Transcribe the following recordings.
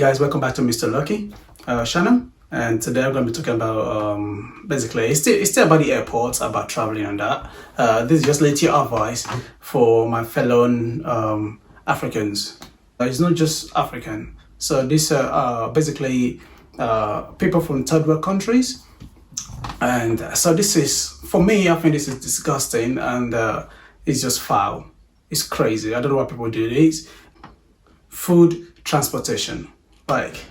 Guys, welcome back to Mr. Lucky channel, and today I'm going to be talking about basically it's still about the airports, about traveling and that. This is just little advice for my fellow Africans. It's not just African, so these are basically people from third world countries, and so this is, for me, I think this is disgusting, and it's just foul. It's crazy. I don't know why people do this. Food transportation, like,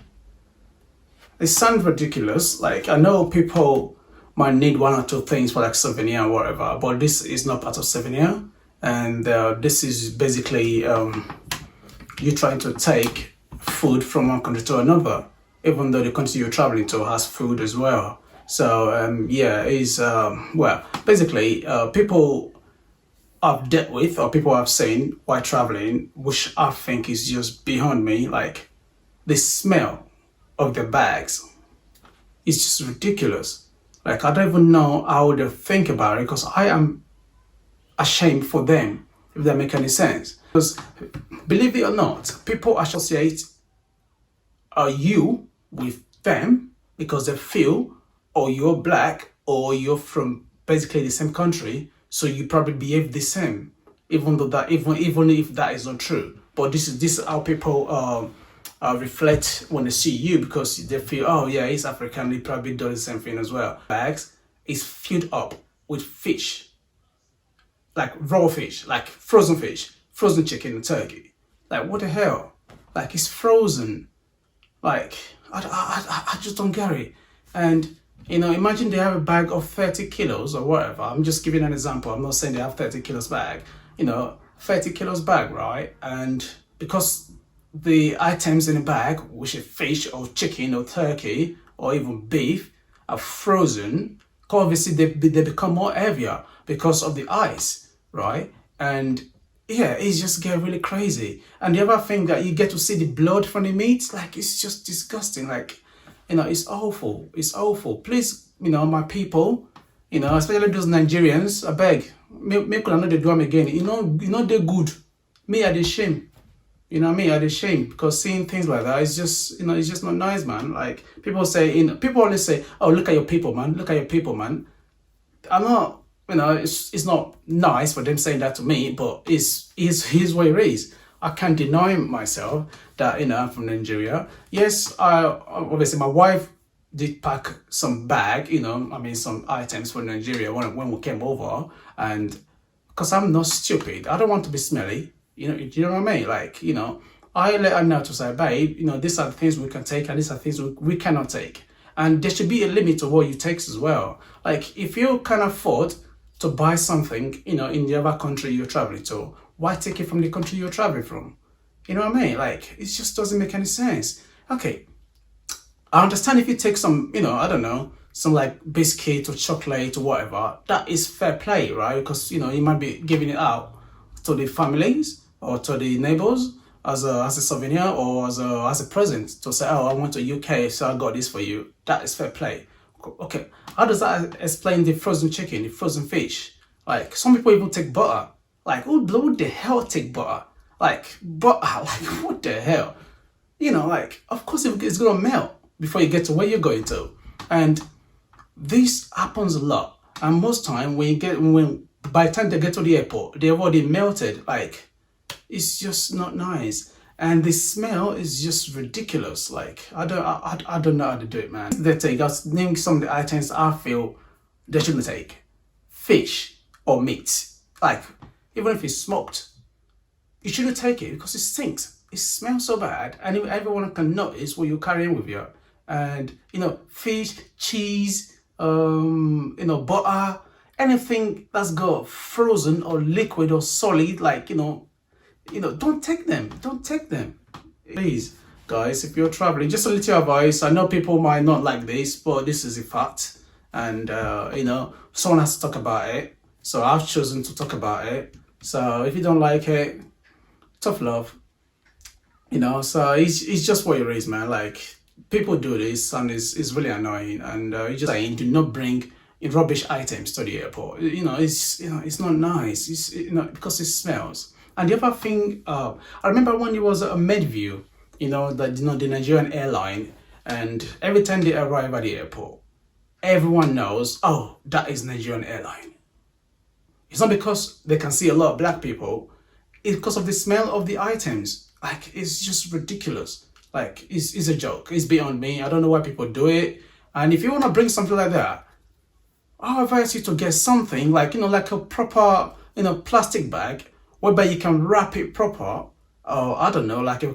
it sounds ridiculous. Like, I know people might need one or two things for like souvenir or whatever, but this is not part of souvenir, and this is basically you trying to take food from one country to another, even though the country you're traveling to has food as well. So yeah, is well, basically people I've dealt with, or people I've seen while traveling, which I think is just beyond me. Like, the smell of the bags is just ridiculous. Like, I don't even know how they think about it, because I am ashamed for them, if that makes any sense. Because believe it or not, people associate you with them because they feel, or you're black, or you're from basically the same country, so you probably behave the same, even though that even if that is not true. But this is how people reflect when they see you, because they feel, oh yeah, he's African, he probably does the same thing as well. Bags is filled up with fish, like raw fish, like frozen fish, frozen chicken and turkey. Like, what the hell? Like, it's frozen. Like, I just don't get it. And you know, imagine they have a bag of 30 kilos or whatever. I'm just giving an example. I'm not saying they have 30 kilos bag. You know, 30 kilos bag, right? And because the items in the bag, which is fish or chicken or turkey or even beef, are frozen, obviously they become more heavier because of the ice, right? And yeah, it's just get really crazy. And the other thing, that you get to see the blood from the meat, like, it's just disgusting. Like, you know, it's awful. It's awful. Please, you know, my people, you know, especially those Nigerians, I beg, make I know they do them again. You know they're good. Me, I the shame. You know, me, I the shame, because seeing things like that is just, you know, it's just not nice, man. Like, people say, you know, people always say, oh, look at your people, man. Look at your people, man. I'm not, you know, it's not nice for them saying that to me, but here's what it is. I can't deny myself that, you know, I'm from Nigeria. Yes, obviously my wife did pack some bag, you know, I mean, some items for Nigeria when we came over, and because I'm not stupid, I don't want to be smelly, you know what I mean? Like, you know, I let her know to say, babe, you know, these are the things we can take and these are things we cannot take. And there should be a limit to what you take as well. Like, if you can afford to buy something, you know, in the other country you're traveling to, why take it from the country you're traveling from? You know what I mean? Like, it just doesn't make any sense. Okay, I understand if you take some, you know, I don't know, some like biscuit or chocolate or whatever, that is fair play, right? Because, you know, you might be giving it out to the families or to the neighbors as a souvenir, or as a present, to say, oh, I went to UK, so I got this for you. That is fair play. Okay, how does that explain the frozen chicken, the frozen fish? Like, some people even take butter. Like, who the hell take butter? Like, butter, like, what the hell? You know, like, of course it's gonna melt before you get to where you're going to. And this happens a lot. And most time when by the time they get to the airport, they've already melted. Like, it's just not nice. And the smell is just ridiculous. Like, I don't know how to do it, man. They take, I'll name some of the items I feel they shouldn't take. Fish or meat. Like, even if it's smoked, you shouldn't take it because it stinks. It smells so bad, and everyone can notice what you're carrying with you. And, you know, fish, cheese, you know, butter, anything that's got frozen or liquid or solid, like, you know, don't take them. Don't take them. Please, guys, if you're traveling, just a little advice. I know people might not like this, but this is a fact. And, you know, someone has to talk about it. So I've chosen to talk about it. So if you don't like it, tough love. You know, so it's just what it is, man. Like, people do this, and it's really annoying. And you just saying, do not bring rubbish items to the airport. You know, it's not nice. It's, you know, because it smells. And the other thing, I remember when it was a Medview, the Nigerian airline, and every time they arrive at the airport, everyone knows, oh, that is Nigerian airline. It's not because they can see a lot of black people, it's because of the smell of the items. Like, it's just ridiculous. Like, it's a joke. It's beyond me. I don't know why people do it. And if you want to bring something like that, I advise you to get something like, like a proper, plastic bag, whereby you can wrap it proper. Or I don't know, like a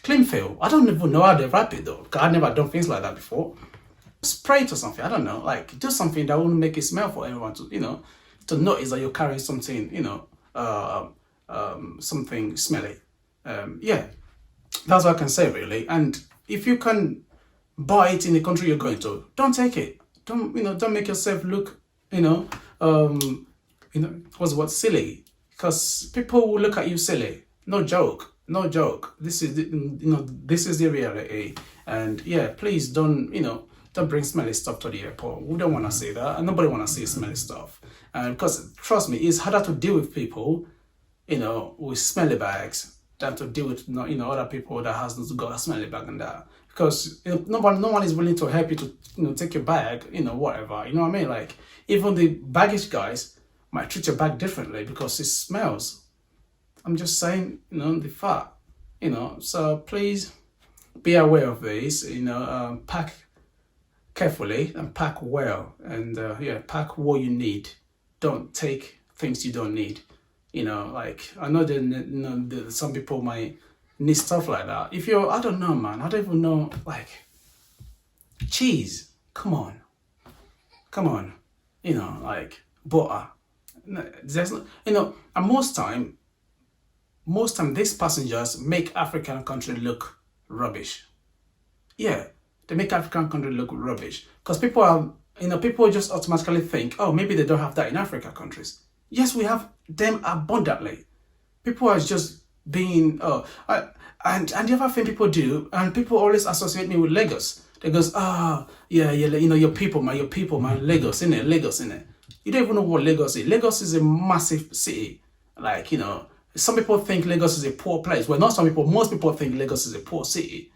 clean film. I don't even know how they wrap it though, because I've never done things like that before. Spray it or something. I don't know, like do something that won't make it smell for everyone to notice that you're carrying something, something smelly. Yeah, that's what I can say really. And if you can buy it in the country you're going to, don't take it. Don't make yourself look, what's what silly, because people will look at you silly. No joke. This is this is the reality. And yeah, please don't bring smelly stuff to the airport. We don't want to see that, and nobody want to see smelly stuff. And because trust me, it's harder to deal with people, with smelly bags than to deal with other people that has got a smelly bag and that. Because no one is willing to help you to take your bag, whatever. You know what I mean? Like even the baggage guys might treat your bag differently because it smells. I'm just saying, the fact, so please be aware of this, pack carefully and pack well, and pack what you need. Don't take things you don't need. Like I know that some people might need stuff like that. If you're, I don't know, man, I don't even know, like cheese, come on, like butter. There's and most time these passengers make African country look rubbish. Yeah, they make African country look rubbish because people just automatically think, oh, maybe they don't have that in African countries. Yes, we have them abundantly. People are just being and the other thing people do, and people always associate me with Lagos. They goes, your people, man, Lagos, innit? You don't even know what Lagos is. Lagos is a massive city, like some people think Lagos is a poor place. Well, not some people. Most people think Lagos is a poor city.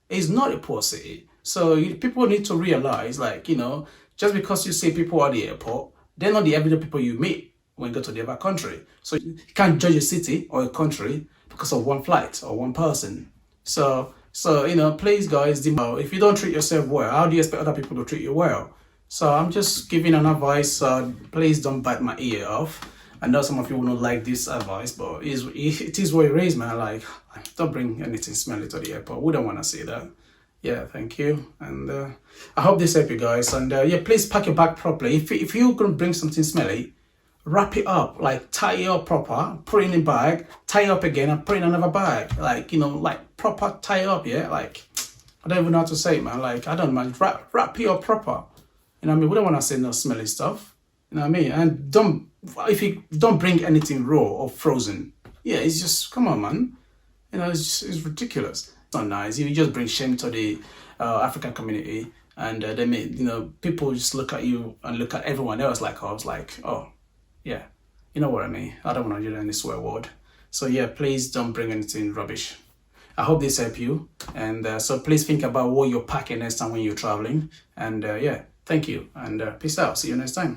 It's not a poor city. So people need to realize, like, just because you see people at the airport, they're not the everyday people you meet when you go to the other country. So you can't judge a city or a country because of one flight or one person. So please, guys, if you don't treat yourself well, how do you expect other people to treat you well? So I'm just giving an advice. Please don't bite my ear off. I know some of you will not like this advice, but it is what it is, man. Like, don't bring anything smelly to the airport. We don't want to see that. Yeah, thank you. And I hope this helped you guys. And please pack your bag properly. If you're going to bring something smelly, wrap it up, like tie it up proper, put it in a bag, tie it up again, and put it in another bag. Like, like proper tie it up, yeah? Like, I don't even know how to say it, man. Like, I don't know, wrap it up proper. You know what I mean? We don't want to see no smelly stuff. You know what I mean? And if you don't bring anything raw or frozen, yeah, it's just, come on, man. It's ridiculous. It's not nice. You just bring shame to the African community, and they may, people just look at you and look at everyone else like, I was like, oh, yeah, you know what I mean? I don't want to do any swear word. So yeah, please don't bring anything rubbish. I hope this helped you. And so please think about what you're packing next time when you're traveling. And thank you. And peace out. See you next time.